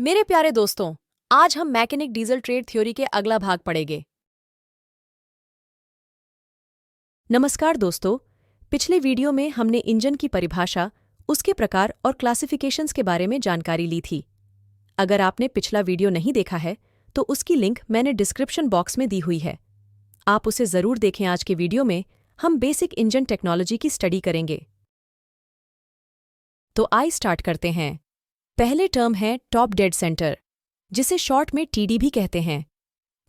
मेरे प्यारे दोस्तों, आज हम मैकेनिक डीजल ट्रेड थ्योरी के अगला भाग पढ़ेंगे। नमस्कार दोस्तों, पिछले वीडियो में हमने इंजन की परिभाषा, उसके प्रकार और क्लासिफिकेशंस के बारे में जानकारी ली थी। अगर आपने पिछला वीडियो नहीं देखा है, तो उसकी लिंक मैंने डिस्क्रिप्शन बॉक्स में दी हुई है। आप उसे ज़रूर देखें। आज के वीडियो में हम बेसिक इंजन टेक्नोलॉजी की स्टडी करेंगे। तो आइए स्टार्ट करते हैं। पहले टर्म है टॉप डेड सेंटर, जिसे शॉर्ट में टीडी भी कहते हैं।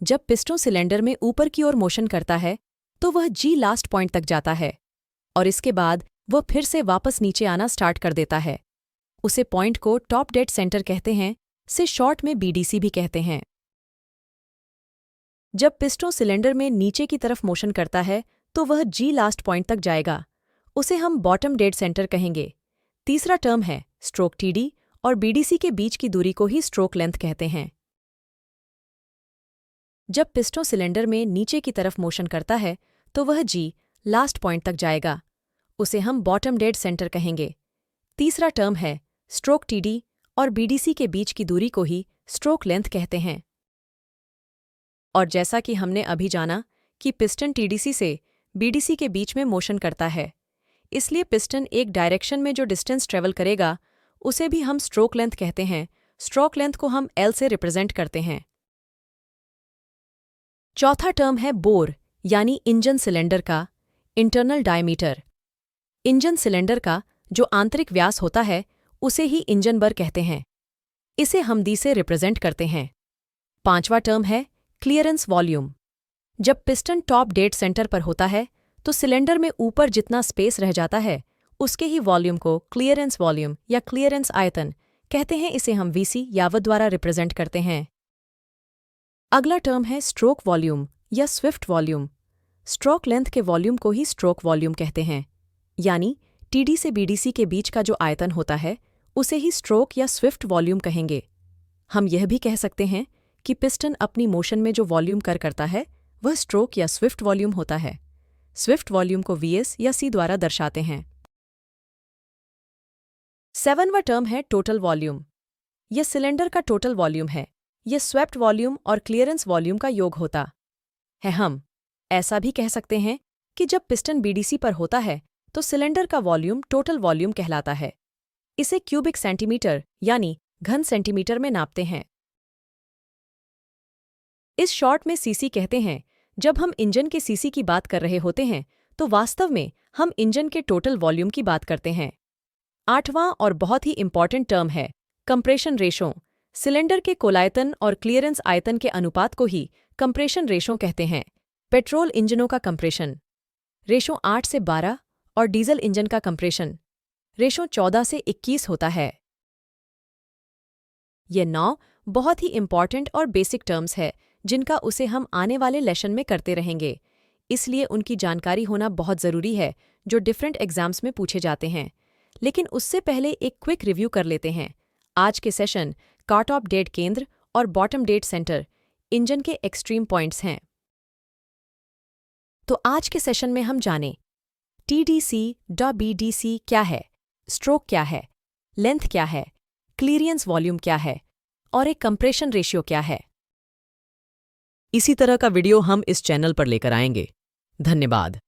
जब पिस्टन सिलेंडर में ऊपर की ओर मोशन करता है तो वह जी लास्ट पॉइंट तक जाता है और इसके बाद वह फिर से वापस नीचे आना स्टार्ट कर देता है। उसे पॉइंट को टॉप डेड सेंटर कहते हैं, से शॉर्ट में बीडीसी भी कहते हैं। जब पिस्टन सिलेंडर में नीचे की तरफ मोशन करता है तो वह जी लास्ट पॉइंट तक जाएगा। उसे हम बॉटम डेड सेंटर कहेंगे। तीसरा टर्म है स्ट्रोक टीडी, और बीडीसी के बीच की दूरी को ही स्ट्रोक लेंथ कहते हैं। जब पिस्टन सिलेंडर में नीचे की तरफ मोशन करता है तो वह जी लास्ट पॉइंट तक जाएगा। उसे हम बॉटम डेड सेंटर कहेंगे। तीसरा टर्म है स्ट्रोक टीडी, और बीडीसी के बीच की दूरी को ही स्ट्रोक लेंथ कहते हैं। और जैसा कि हमने अभी जाना कि पिस्टन टीडीसी से बीडीसी के बीच में मोशन करता है, इसलिए पिस्टन एक डायरेक्शन में जो डिस्टेंस ट्रेवल करेगा उसे भी हम स्ट्रोक लेंथ कहते हैं। स्ट्रोक लेंथ को हम एल से रिप्रेजेंट करते हैं। चौथा टर्म है बोर, यानी इंजन सिलेंडर का इंटरनल डायमीटर। इंजन सिलेंडर का जो आंतरिक व्यास होता है उसे ही इंजन बर कहते हैं। इसे हम डी से रिप्रेजेंट करते हैं। पांचवा टर्म है क्लियरेंस वॉल्यूम। जब पिस्टन टॉप डेड सेंटर पर होता है तो सिलेंडर में ऊपर जितना स्पेस रह जाता है उसके ही वॉल्यूम को क्लियरेंस वॉल्यूम या क्लियरेंस आयतन कहते हैं। इसे हम वीसी यावत द्वारा रिप्रेजेंट करते हैं। अगला टर्म है स्ट्रोक वॉल्यूम या स्विफ्ट वॉल्यूम। स्ट्रोक लेंथ के वॉल्यूम को ही स्ट्रोक वॉल्यूम कहते हैं, यानी टीडी से बीडीसी के बीच का जो आयतन होता है उसे ही स्ट्रोक या स्विफ्ट वॉल्यूम कहेंगे। हम यह भी कह सकते हैं कि पिस्टन अपनी मोशन में जो वॉल्यूम करता है वह स्ट्रोक या स्विफ्ट वॉल्यूम होता है। स्विफ्ट वॉल्यूम को वीएस या सी द्वारा दर्शाते हैं। 7वां टर्म है टोटल वॉल्यूम। यह सिलेंडर का टोटल वॉल्यूम है। यह स्वेप्ट वॉल्यूम और क्लियरेंस वॉल्यूम का योग होता है। हम ऐसा भी कह सकते हैं कि जब पिस्टन बीडीसी पर होता है तो सिलेंडर का वॉल्यूम टोटल वॉल्यूम कहलाता है। इसे क्यूबिक सेंटीमीटर यानी घन सेंटीमीटर में नापते हैं। इस शॉर्ट में सीसी कहते हैं। जब हम इंजन के सीसी की बात कर रहे होते हैं तो वास्तव में हम इंजन के टोटल वॉल्यूम की बात करते हैं। 8वां और बहुत ही इंपॉर्टेंट टर्म है कंप्रेशन रेशो। सिलेंडर के कोलायतन और क्लियरेंस आयतन के अनुपात को ही कंप्रेशन रेशो कहते हैं। पेट्रोल इंजनों का कंप्रेशन रेशो 8 से 12 और डीजल इंजन का कंप्रेशन रेशो 14 से 21 होता है। ये 9 बहुत ही इंपॉर्टेंट और बेसिक टर्म्स है जिनका उसे हम आने वाले लेसन में करते रहेंगे, इसलिए उनकी जानकारी होना बहुत ज़रूरी है जो डिफरेंट एग्जाम्स में पूछे जाते हैं। लेकिन उससे पहले एक क्विक रिव्यू कर लेते हैं। आज के सेशन का टॉप डेड केंद्र और बॉटम डेड सेंटर इंजन के एक्सट्रीम पॉइंट्स हैं। तो आज के सेशन में हम जानें टीडीसी बीडीसी क्या है, स्ट्रोक क्या है, लेंथ क्या है, क्लियरेंस वॉल्यूम क्या है और एक कंप्रेशन रेशियो क्या है। इसी तरह का वीडियो हम इस चैनल पर लेकर आएंगे। धन्यवाद।